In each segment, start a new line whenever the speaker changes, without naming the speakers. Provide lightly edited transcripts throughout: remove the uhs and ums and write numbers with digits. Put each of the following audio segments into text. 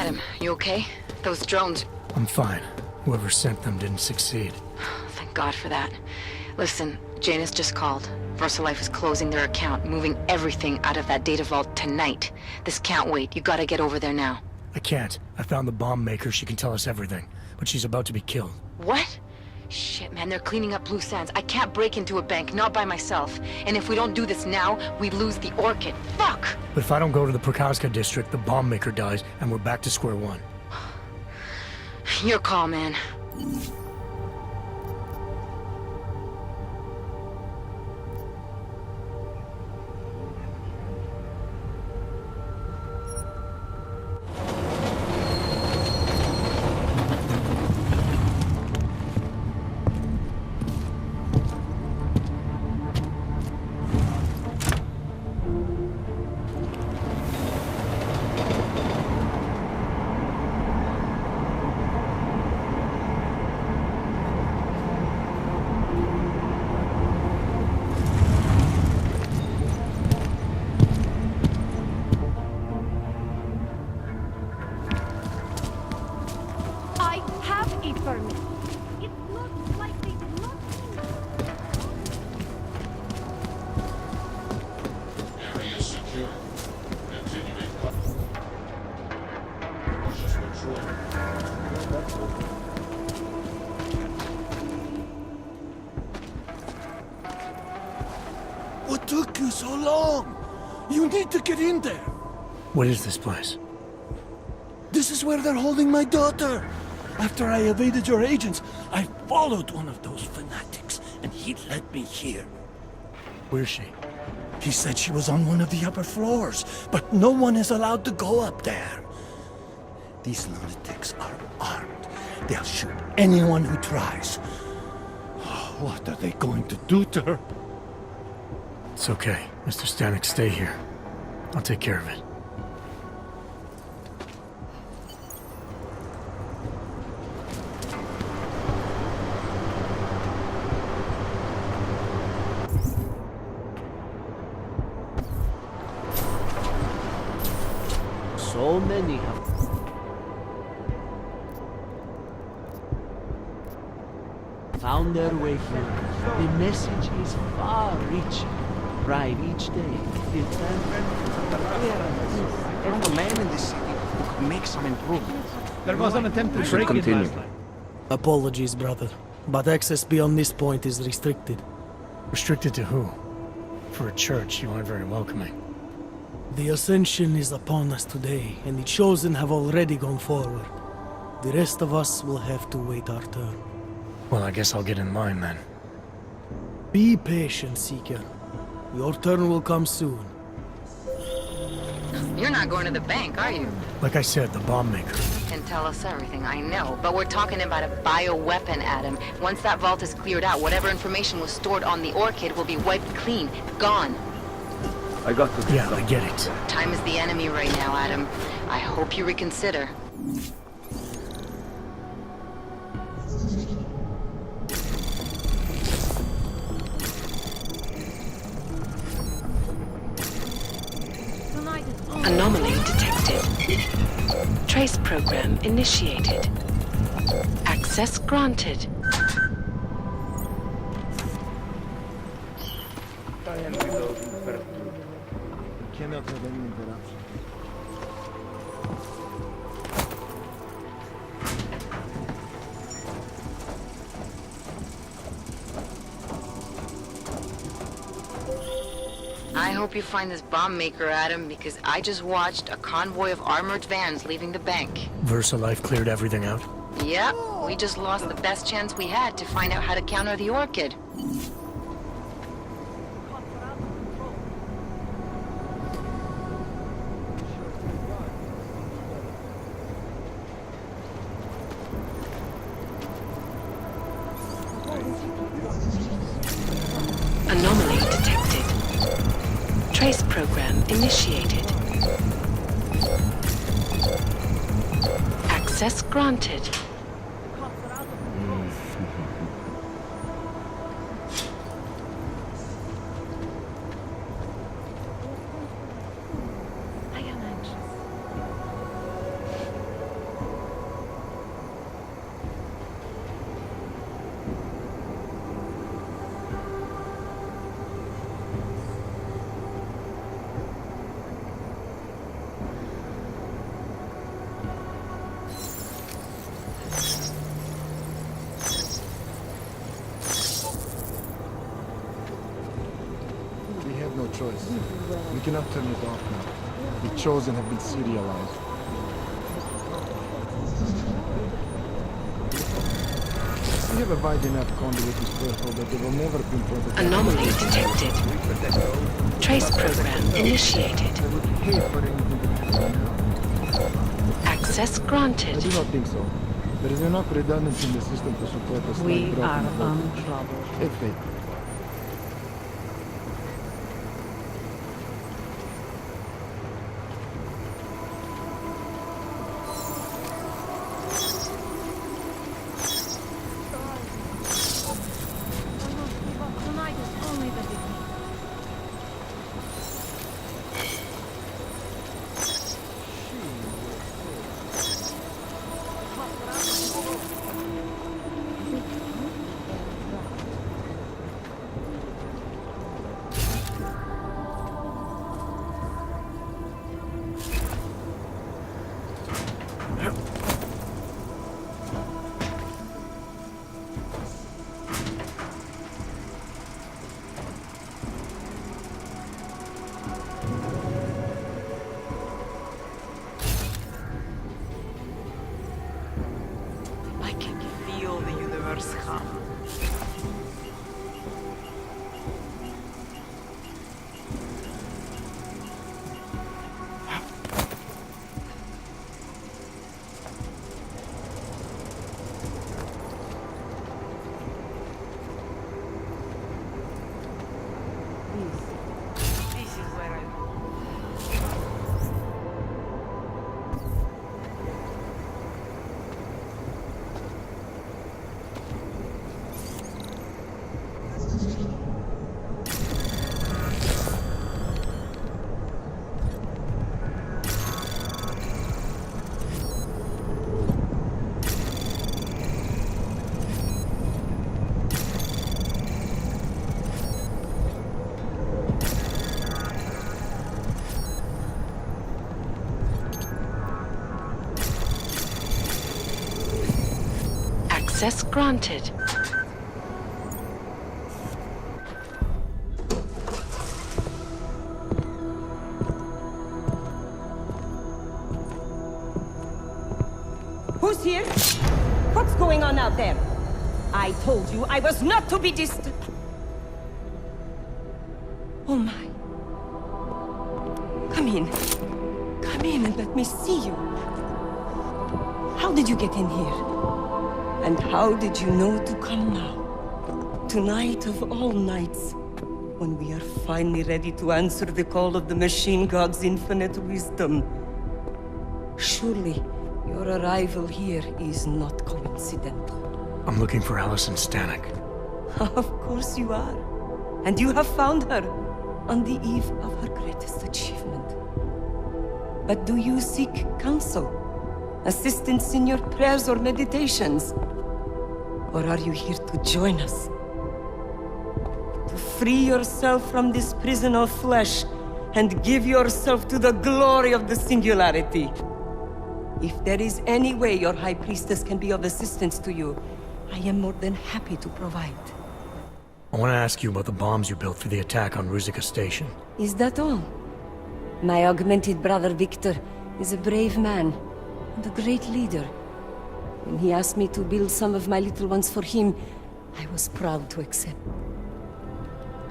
Adam, you okay? Those drones...
I'm fine. Whoever sent them didn't succeed.
Thank God for that. Listen, Janus just called. VersaLife is closing their account, moving everything out of that data vault tonight. This can't wait. You gotta get over there now.
I can't. I found the bomb maker. She can tell us everything. But she's about to be killed.
What? Shit, man, they're cleaning up loose ends. I can't break into a bank, not by myself. And if we don't do this now, we lose the Orchid. Fuck!
But if I don't go to the Prokowska district, the bomb maker dies, and we're back to square one.
Your call, man.
What took you so long? You need to get in there.
What is this place?
This is where they're holding my daughter. After I evaded your agents, I followed one of those fanatics, and he led me here.
Where's she?
He said she was on one of the upper floors, but no one is allowed to go up there. These lunatics are armed. They'll shoot anyone who tries. What are they going to do to her?
It's okay. Mr. Stanek, stay here. I'll take care of it.
So many have found their way here. The message is far-reaching. Bribe each day.
There's a man in this city who could make some improvements.
There was an attempt to break it last night.
Apologies, brother, but access beyond this point is restricted.
Restricted to who? For a church, you aren't very welcoming.
The Ascension is upon us today, and the Chosen have already gone forward. The rest of us will have to wait our turn.
Well, I guess I'll get in line then.
Be patient, Seeker. Your turn will come soon.
You're not going to the bank, are you?
Like I said, the bomb maker.
Can tell us everything, I know. But we're talking about a bioweapon, Adam. Once that vault is cleared out, whatever information was stored on the Orchid will be wiped clean. Gone.
I got to
Yeah, I get it.
Time is the enemy right now, Adam. I hope you reconsider.
Anomaly detected. Trace program initiated. Access granted.
Cannot have any interruption.
I hope you find this bomb maker, Adam, because I just watched a convoy of armored vans leaving the bank.
VersaLife cleared everything out?
Yep, we just lost the best chance we had to find out how to counter the Orchid.
Anomaly detected. Trace program initiated. Access granted. I am anxious.
choice. We cannot turn it off now. The Chosen have been serialized. We have a wide enough conduit to purple that they will never pinpoint it.
Anomaly detected. Trace program initiated.
I would pay for anything to happen now.
Access
I
granted.
do not think so. There is enough redundancy in the system to support a
We
slight drop
are
in voltage.
untroubled.
Have faith.
I can feel the universe hum. This is where I
Access granted.
Who's here? What's going on out there? I told you I was not to be distant. Oh my. Come in. Come in and let me see you. How did you get in here? And how did you know to come now? Tonight of all nights, when we are finally ready to answer the call of the machine god's infinite wisdom. Surely, your arrival here is not coincidental.
I'm looking for Allison Stanek.
Of course you are. And you have found her on the eve of her greatest achievement. But do you seek counsel? Assistance in your prayers or meditations? Or are you here to join us? To free yourself from this prison of flesh and give yourself to the glory of the singularity. If there is any way your High Priestess can be of assistance to you, I am more than happy to provide.
I want to ask you about the bombs you built for the attack on Ruzicka Station.
Is that all? My augmented brother Victor is a brave man and a great leader. When he asked me to build some of my little ones for him, I was proud to accept.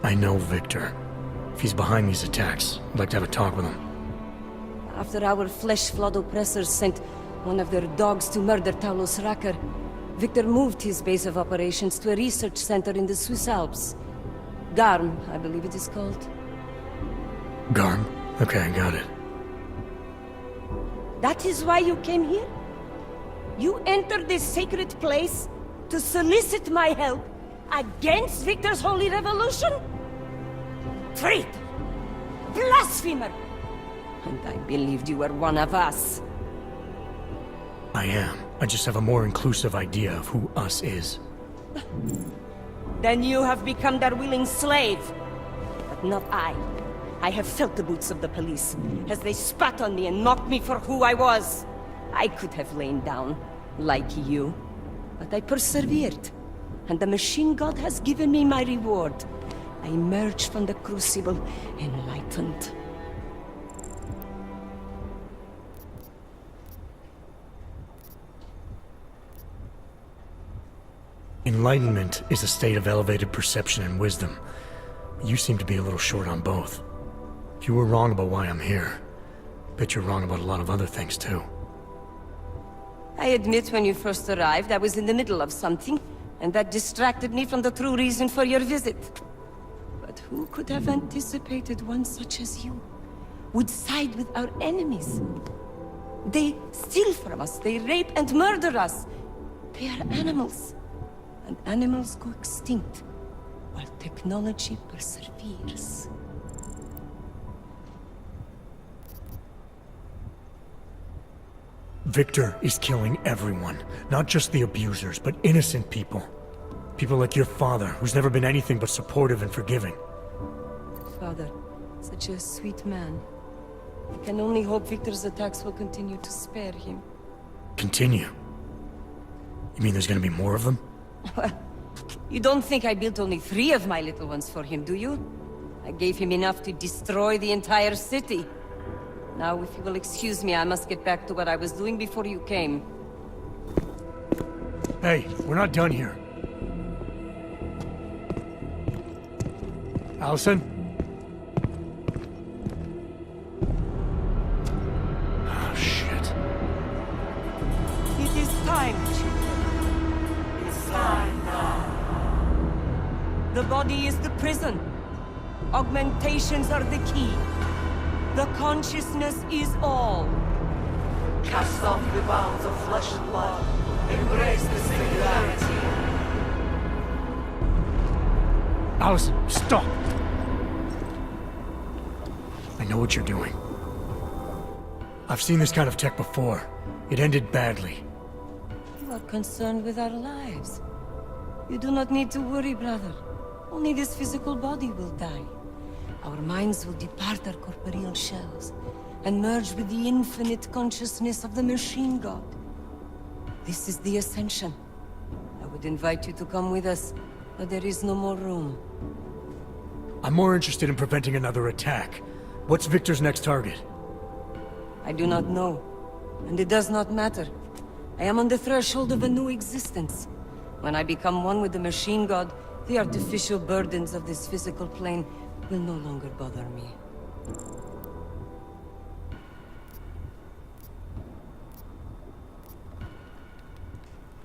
I know Victor. If he's behind these attacks, I'd like to have a talk with him.
After our flesh-flood oppressors sent one of their dogs to murder Talos Racker, Victor moved his base of operations to a research center in the Swiss Alps. Garm, I believe it is called.
Garm? Okay, I got it.
That is why you came here? You entered this sacred place to solicit my help against Victor's holy revolution? Traitor! Blasphemer! And I believed you were one of us.
I am. I just have a more inclusive idea of who us is.
Then you have become their willing slave. But not I. I have felt the boots of the police as they spat on me and mocked me for who I was. I could have lain down, like you. But I persevered. And the machine god has given me my reward. I emerge from the crucible enlightened.
Enlightenment is a state of elevated perception and wisdom. You seem to be a little short on both. If you were wrong about why I'm here, bet you're wrong about a lot of other things too.
I admit when you first arrived, I was in the middle of something, and that distracted me from the true reason for your visit. But who could have anticipated one such as you would side with our enemies? They steal from us, they rape and murder us. They are animals, and animals go extinct, while technology perseveres.
Victor is killing everyone, not just the abusers, but innocent people. People like your father, who's never been anything but supportive and forgiving.
Father, such a sweet man. I can only hope Victor's attacks will continue to spare him.
Continue? You mean there's gonna be more of them?
Well, you don't think I built only 3 of my little ones for him, do you? I gave him enough to destroy the entire city. Now, if you will excuse me, I must get back to what I was doing before you came.
Hey, we're not done here. Allison? Oh, shit.
It is time, children. It's time now. The body is the prison. Augmentations are the key. The consciousness is all.
Cast off the bounds of flesh and blood. Embrace the singularity.
Allison, stop! I know what you're doing. I've seen this kind of tech before. It ended badly.
You are concerned with our lives. You do not need to worry, brother. Only this physical body will die. Our minds will depart our corporeal shells and merge with the infinite consciousness of the machine god. This is the ascension. I would invite you to come with us, but there is no more room.
I'm more interested in preventing another attack. What's Victor's next target?
I do not know, and it does not matter. I am on the threshold of a new existence. When I become one with the machine god, the artificial burdens of this physical plane will no longer bother me.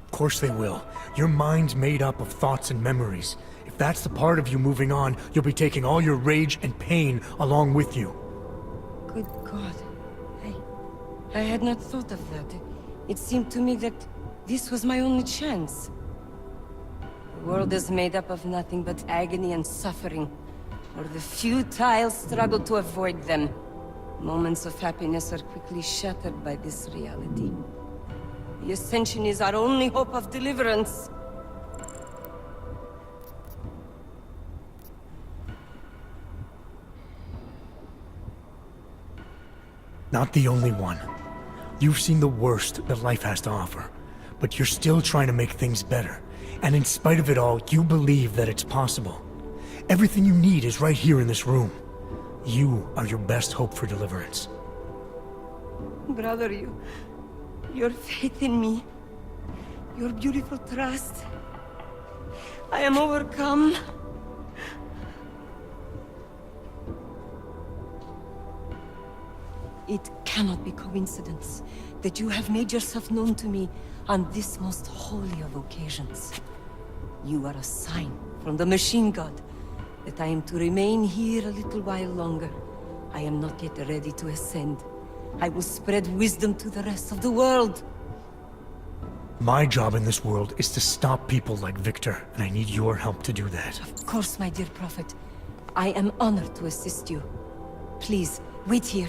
Of course they will. Your mind's made up of thoughts and memories. If that's the part of you moving on, you'll be taking all your rage and pain along with you.
Good God. I had not thought of that. It seemed to me that this was my only chance. The world is made up of nothing but agony and suffering, or the futile struggle to avoid them. Moments of happiness are quickly shattered by this reality. The Ascension is our only hope of deliverance.
Not the only one. You've seen the worst that life has to offer, but you're still trying to make things better. And in spite of it all, you believe that it's possible. Everything you need is right here in this room. You are your best hope for deliverance.
Brother, your faith in me, your beautiful trust. I am overcome. It cannot be coincidence that you have made yourself known to me on this most holy of occasions. You are a sign from the machine god that I am to remain here a little while longer. I am not yet ready to ascend. I will spread wisdom to the rest of the world.
My job in this world is to stop people like Victor, and I need your help to do that.
Of course, my dear prophet. I am honored to assist you. Please, wait here.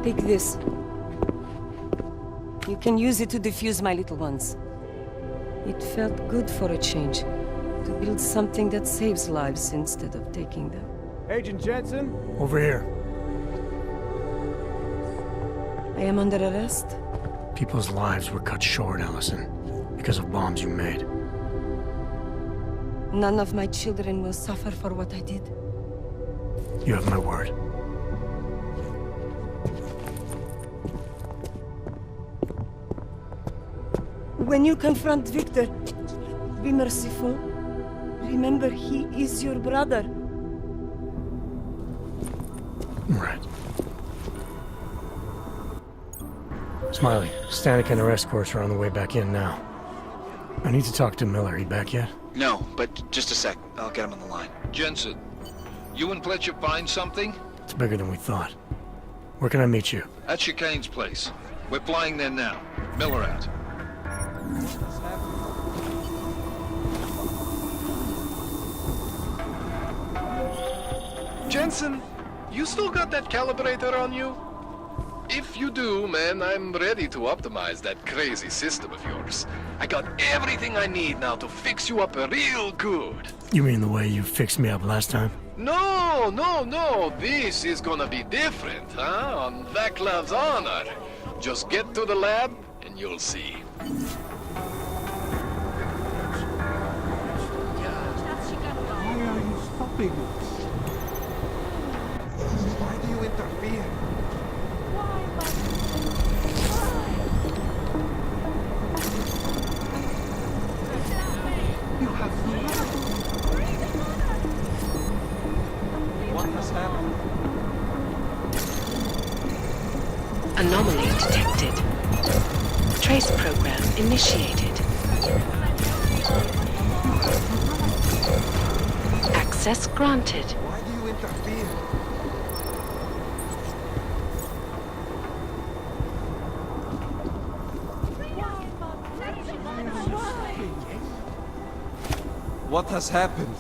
Take this. You can use it to defuse my little ones. It felt good for a change, to build something that saves lives instead of taking them.
Agent Jensen?
Over here.
I am under arrest?
People's lives were cut short, Allison. because of bombs you made.
None of my children will suffer for what I did.
You have my word.
When you confront Victor, be merciful. Remember, he is your brother.
Right. Smiley, Stanek and her escorts are on the way back in now. I need to talk to Miller. He back yet?
No, but just a sec. I'll get him on the line.
Jensen, you and Fletcher find something?
It's bigger than we thought. Where can I meet you?
At Chicane's place. We're flying there now. Miller out. Jensen, you still got that calibrator on you? If you do, man, I'm ready to optimize that crazy system of yours. I got everything I need now to fix you up real good.
You mean the way you fixed me up last time?
No, no, no. This is gonna be different, huh? On Vaclav's honor. Just get to the lab and you'll see.
Why are you stopping us?
Why do you interfere?
You have no right. What has happened?
Anomaly detected. Trace program initiated. Access granted.
Why do you interfere? What has happened?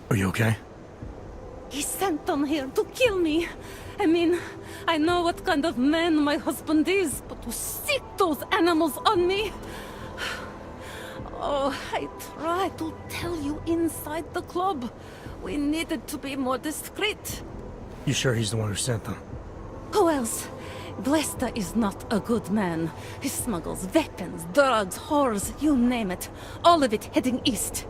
Are you okay?
He sent them here to kill me. I mean, I know what kind of man my husband is, but to sick those animals on me... Oh, I tried to tell you inside the club. We needed to be more discreet.
You sure he's the one who sent them?
Who else? Blesta is not a good man. He smuggles weapons, drugs, whores, you name it. All of it heading east.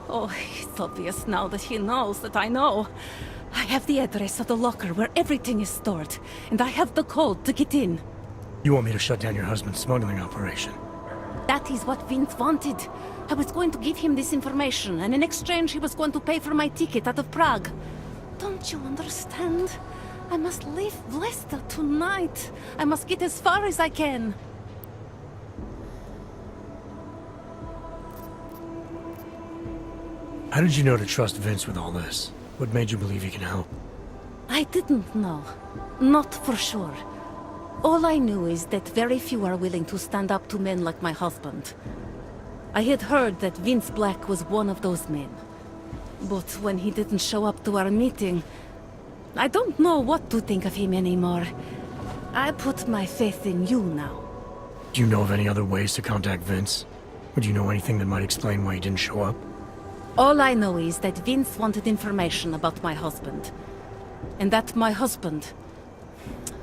Oh, it's obvious now that he knows that I know. I have the address of the locker where everything is stored, and I have the code to get in.
You want me to shut down your husband's smuggling operation?
That is what Vince wanted. I was going to give him this information, and in exchange he was going to pay for my ticket out of Prague. Don't you understand? I must leave Blesta tonight. I must get as far as I can.
How did you know to trust Vince with all this? What made you believe he can help?
I didn't know. Not for sure. All I knew is that very few are willing to stand up to men like my husband. I had heard that Vince Black was one of those men. But when he didn't show up to our meeting, I don't know what to think of him anymore. I put my faith in you now.
Do you know of any other ways to contact Vince? Or do you know anything that might explain why he didn't show up?
All I know is that Vince wanted information about my husband. And that my husband...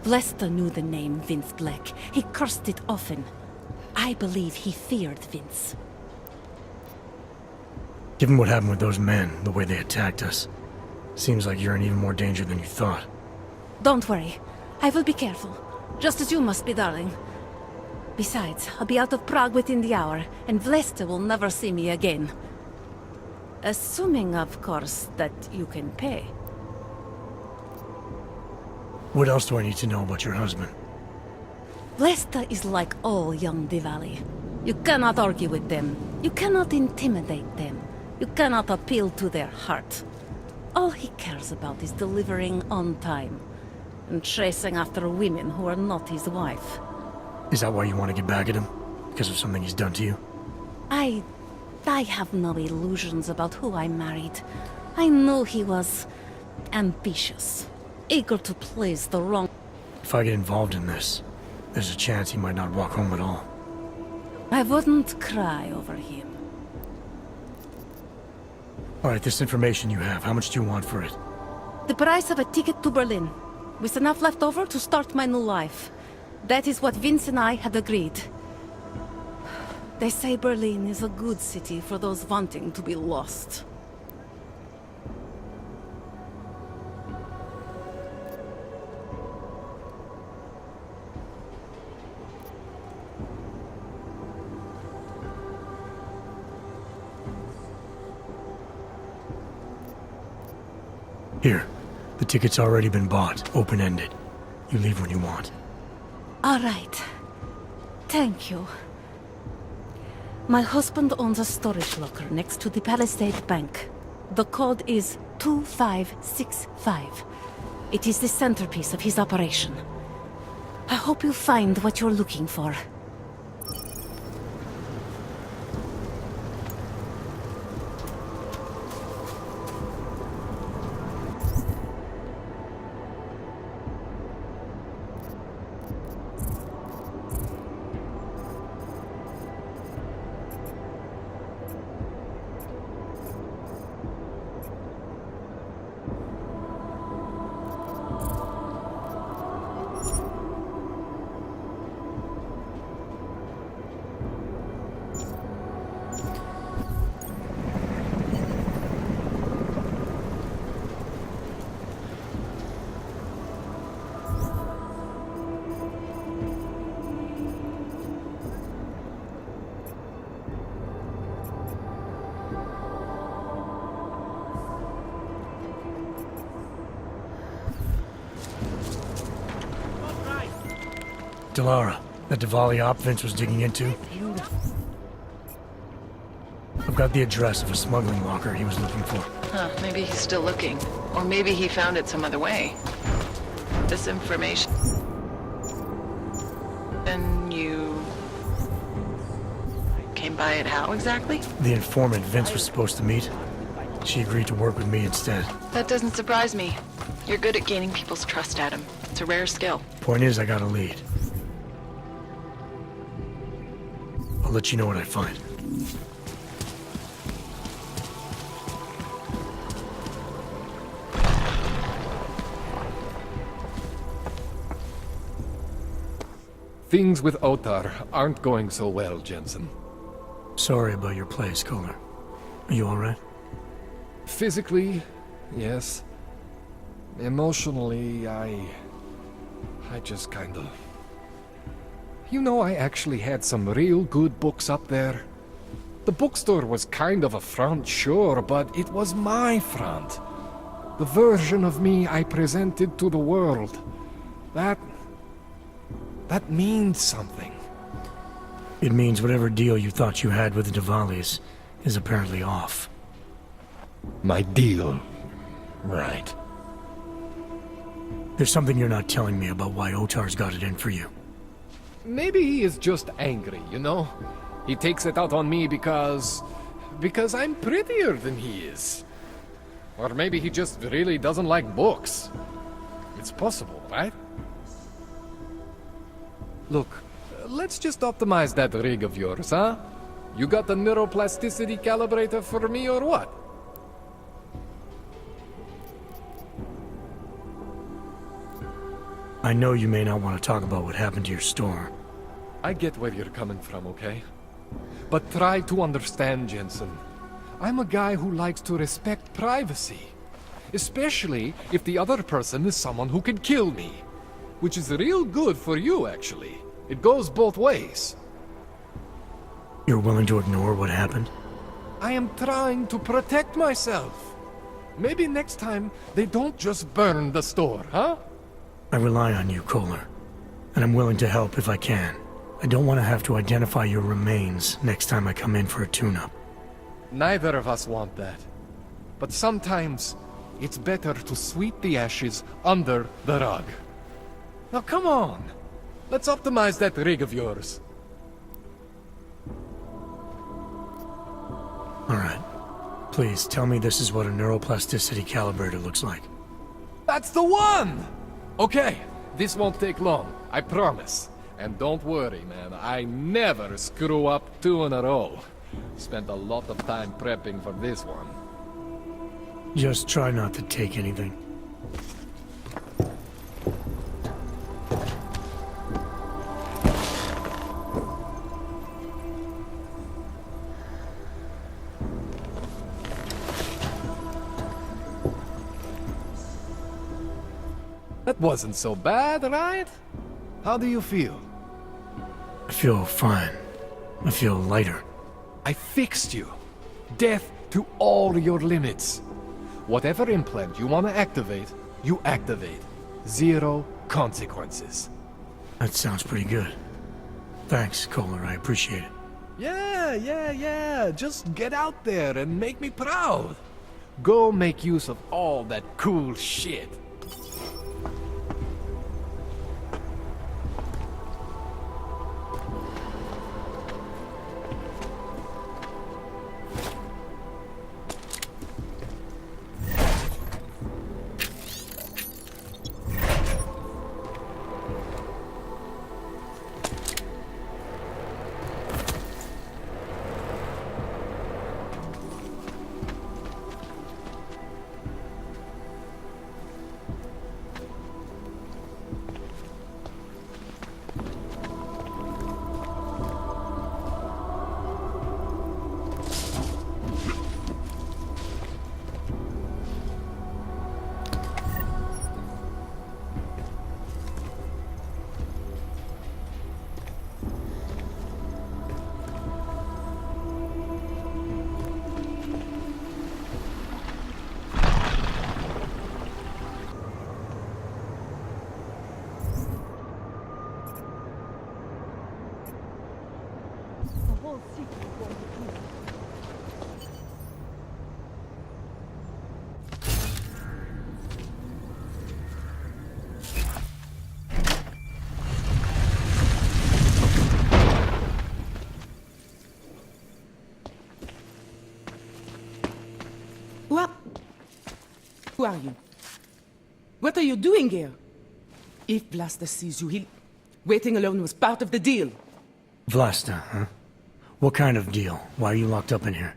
Blesta knew the name Vince Black. He cursed it often. I believe he feared Vince.
Given what happened with those men, the way they attacked us, seems like you're in even more danger than you thought.
Don't worry. I will be careful. Just as you must be, darling. Besides, I'll be out of Prague within the hour, and Vlesta will never see me again. Assuming, of course, that you can pay.
What else do I need to know about your husband?
Vlesta is like all young Diwali. You cannot argue with them. You cannot intimidate them. You cannot appeal to their heart. All he cares about is delivering on time, and chasing after women who are not his wife.
Is that why you want to get back at him? Because of something he's done to you?
I have no illusions about who I married. I knew he was ambitious, eager to please the wrong...
If I get involved in this, there's a chance he might not walk home at all.
I wouldn't cry over him.
Alright, this information you have, how much do you want for it?
The price of a ticket to Berlin, with enough left over to start my new life. That is what Vince and I had agreed. They say Berlin is a good city for those wanting to be lost.
Here, the ticket's already been bought, open-ended. You leave when you want.
All right. Thank you. My husband owns a storage locker next to the Palisade Bank. The code is 2565. It is the centerpiece of his operation. I hope you find what you're looking for.
Delara, that Diwali op Vince was digging into? I've got the address of a smuggling locker he was looking for.
Huh, maybe he's still looking. Or maybe he found it some other way. This information... And you... came by it how exactly?
The informant Vince was supposed to meet. She agreed to work with me instead.
That doesn't surprise me. You're good at gaining people's trust, Adam. It's a rare skill.
Point is, I got a lead. I'll let you know what I find.
Things with Otar aren't going so well, Jensen.
Sorry about your place, Kohler. Are you alright?
Physically, yes. Emotionally, I just kinda... You know, I actually had some real good books up there. The bookstore was kind of a front, sure, but it was my front. The version of me I presented to the world. That means something.
It means whatever deal you thought you had with the Diwalis is apparently off.
My deal. Right.
There's something you're not telling me about why Otar's got it in for you.
Maybe he is just angry, you know? He takes it out on me because I'm prettier than he is. Or maybe he just really doesn't like books. It's possible, right? Look, let's just optimize that rig of yours, huh? You got the neuroplasticity calibrator for me or what?
I know you may not want to talk about what happened to your store.
I get where you're coming from, okay? But try to understand, Jensen. I'm a guy who likes to respect privacy. Especially if the other person is someone who can kill me. Which is real good for you, actually. It goes both ways.
You're willing to ignore what happened?
I am trying to protect myself. Maybe next time they don't just burn the store, huh?
I rely on you, Kohler. And I'm willing to help if I can. I don't want to have to identify your remains next time I come in for a tune-up.
Neither of us want that. But sometimes, it's better to sweep the ashes under the rug. Now come on. Let's optimize that rig of yours.
Alright. Please, tell me this is what a neuroplasticity calibrator looks like.
That's the one! Okay, this won't take long, I promise. And don't worry, man, I never screw up 2 in a row. Spent a lot of time prepping for this one.
Just try not to take anything.
That wasn't so bad, right? How do you feel?
I feel fine. I feel lighter.
I fixed you. Death to all your limits. Whatever implant you want to activate, you activate. 0 consequences.
That sounds pretty good. Thanks, Kohler, I appreciate it.
Yeah. Just get out there and make me proud. Go make use of all that cool shit.
Who are you? What are you doing here? If Blaster sees you, he'll... Waiting alone was part of the deal.
Vlasta, huh? What kind of deal? Why are you locked up in here?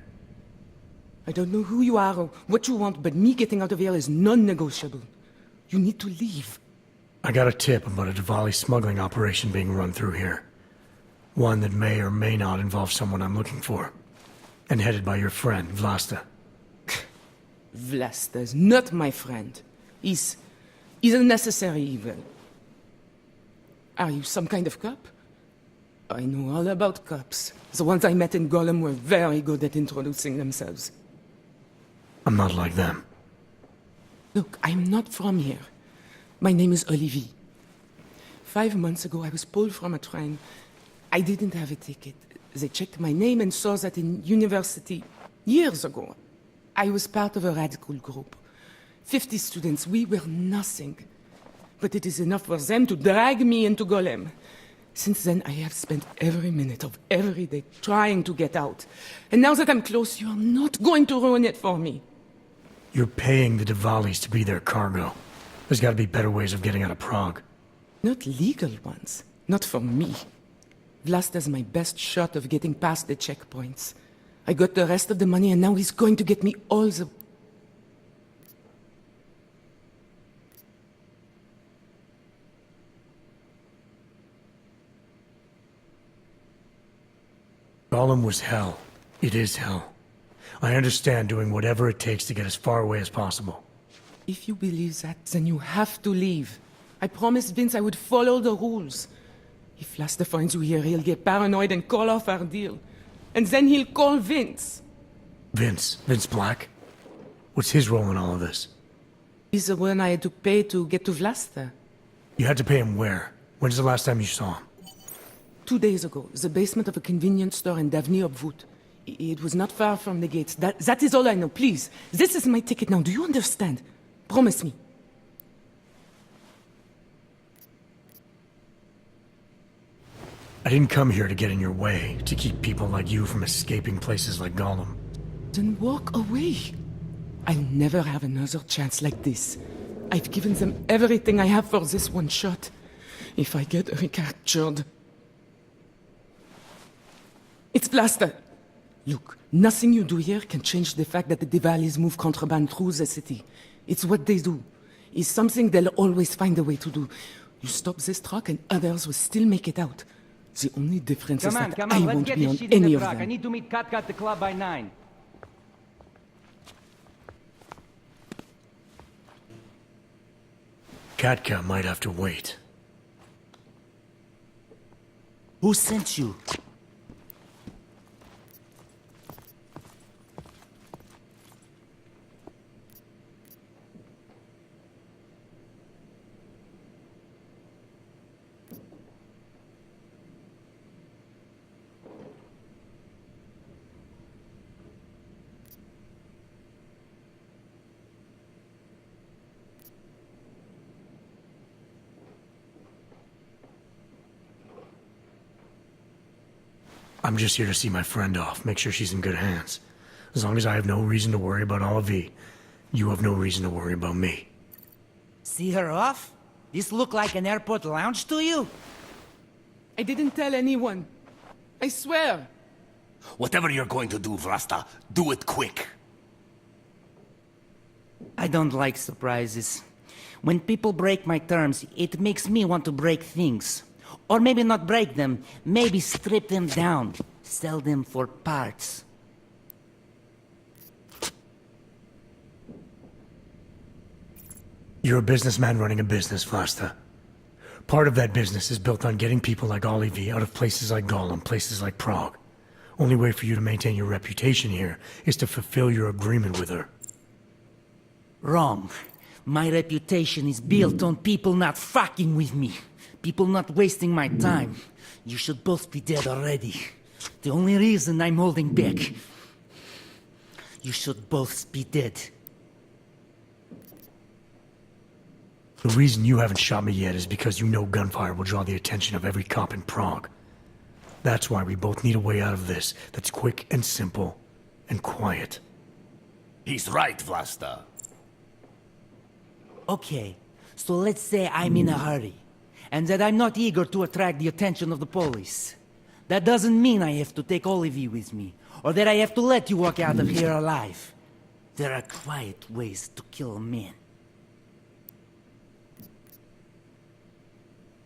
I don't know who you are or what you want, but me getting out of here is non-negotiable. You need to leave.
I got a tip about a Diwali smuggling operation being run through here. One that may or may not involve someone I'm looking for. And headed by your friend, Vlasta.
Vlasta's not my friend. He's a necessary evil. Are you some kind of cop? I know all about cops. The ones I met in Golem were very good at introducing themselves.
I'm not like them.
Look, I'm not from here. My name is Olivier. 5 months ago, I was pulled from a train. I didn't have a ticket. They checked my name and saw that in university years ago. I was part of a radical group. 50 students, we were nothing. But it is enough for them to drag me into Golem. Since then, I have spent every minute of every day trying to get out. And now that I'm close, you are not going to ruin it for me.
You're paying the Diwalis to be their cargo. There's gotta be better ways of getting out of Prague.
Not legal ones. Not for me. Vlasta's my best shot of getting past the checkpoints. I got the rest of the money and now he's going to get me all the...
Golem was hell. It is hell. I understand doing whatever it takes to get as far away as possible.
If you believe that, then you have to leave. I promised Vince I would follow the rules. If Laster finds you here, he'll get paranoid and call off our deal. And then he'll call Vince.
Vince Black? What's his role in all of this?
He's the one I had to pay to get to Vlasta.
You had to pay him where? When's the last time you saw him?
2 days ago, the basement of a convenience store in Davny Obwood. It was not far from the gates. That is all I know, please. This is my ticket now, do you understand? Promise me.
I didn't come here to get in your way, to keep people like you from escaping places like Gollum.
Then walk away. I'll never have another chance like this. I've given them everything I have for this one shot. If I get recaptured... It's Vlasta. Look, nothing you do here can change the fact that the Diwalis move contraband through the city. It's what they do. It's something they'll always find a way to do. You stop this truck and others will still make it out. The only difference is that I won't be on any of them.
I need to meet Kat at the club by 9.
Katka might have to wait.
Who sent you?
I'm just here to see my friend off, make sure she's in good hands. As long as I have no reason to worry about Olive, you have no reason to worry about me.
See her off? This look like an airport lounge to you?
I didn't tell anyone. I swear.
Whatever you're going to do, Vlasta, do it quick.
I don't like surprises. When people break my terms, it makes me want to break things. Or maybe not break them, maybe strip them down. Sell them for parts.
You're a businessman running a business, Vlasta. Part of that business is built on getting people like Olive out of places like Gollum, places like Prague. Only way for you to maintain your reputation here is to fulfill your agreement with her.
Wrong. My reputation is built on people not fucking with me. People not wasting my time. You should both be dead already. The only reason I'm holding back. You should both be dead.
The reason you haven't shot me yet is because you know gunfire will draw the attention of every cop in Prague. That's why we both need a way out of this that's quick and simple and quiet.
He's right, Vlasta.
Okay, so let's say I'm in a hurry. And that I'm not eager to attract the attention of the police. That doesn't mean I have to take Olive with me, or that I have to let you walk out of here alive. There are quiet ways to kill a man.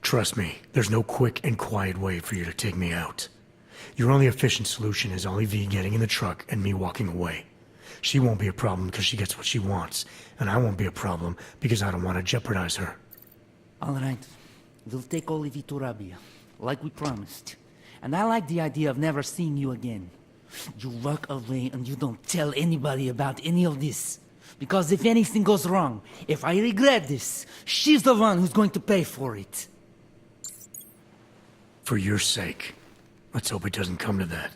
Trust me, there's no quick and quiet way for you to take me out. Your only efficient solution is Olive getting in the truck and me walking away. She won't be a problem because she gets what she wants, and I won't be a problem because I don't want to jeopardize her.
All right. We'll take Olive to Rabia, like we promised. And I like the idea of never seeing you again. You walk away and you don't tell anybody about any of this. Because if anything goes wrong, if I regret this, she's the one who's going to pay for it.
For your sake. Let's hope it doesn't come to that.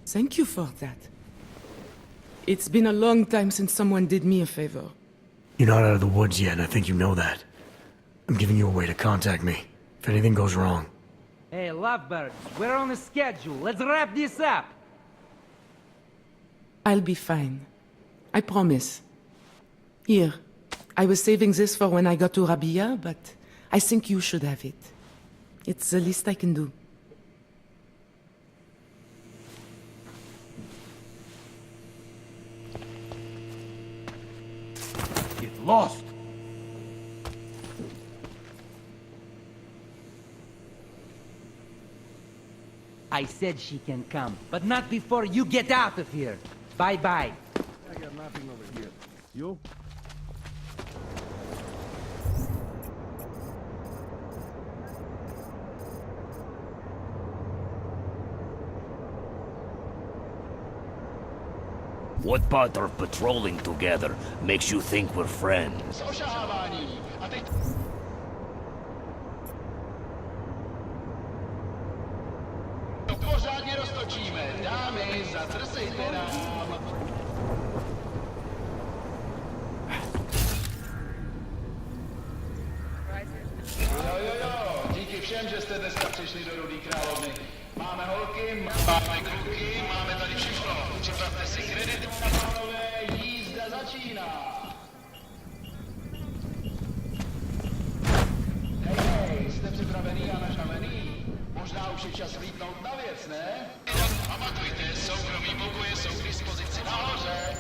Thank you for that. It's been a long time since someone did me a favor.
You're not out of the woods yet, and I think you know that. I'm giving you a way to contact me, if anything goes wrong.
Hey, lovebirds, we're on a schedule. Let's wrap this up.
I'll be fine. I promise. Here, I was saving this for when I got to Rabia, but I think you should have it. It's the least I can do.
Get lost!
I said she can come, but not before you get out of here. Bye-bye.
I got nothing over here. You?
What part of patrolling together makes you think we're friends?
Díky všem, že jste dneska přišli do Rudý královny. Máme holky, máme kluky, máme tady všechno. Připravte si kredity, pánové, jízda začíná. Hej, jste připravený a nažavený? Možná už je čas lítnout na věc, ne? Pamatujte, soukromí pokoje jsou k dispozici nahoře.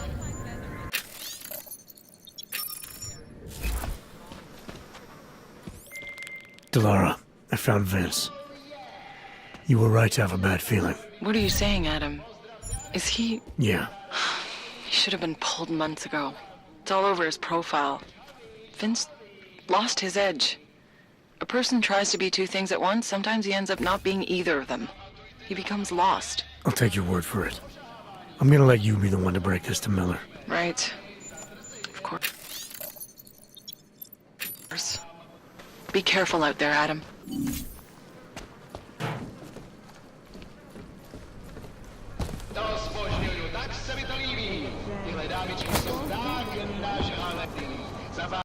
Delara, I found Vince. You were right to have a bad feeling.
What are you saying, Adam? Is he...
Yeah.
He should have been pulled months ago. It's all over his profile. Vince lost his edge. A person tries to be two things at once, sometimes he ends up not being either of them. He becomes lost.
I'll take your word for it. I'm gonna let you be the one to break this to Miller.
Right. Of course. Be careful out there, Adam.
Tak se mi to líbí. Tyhle dámičky jsou tak nažhané.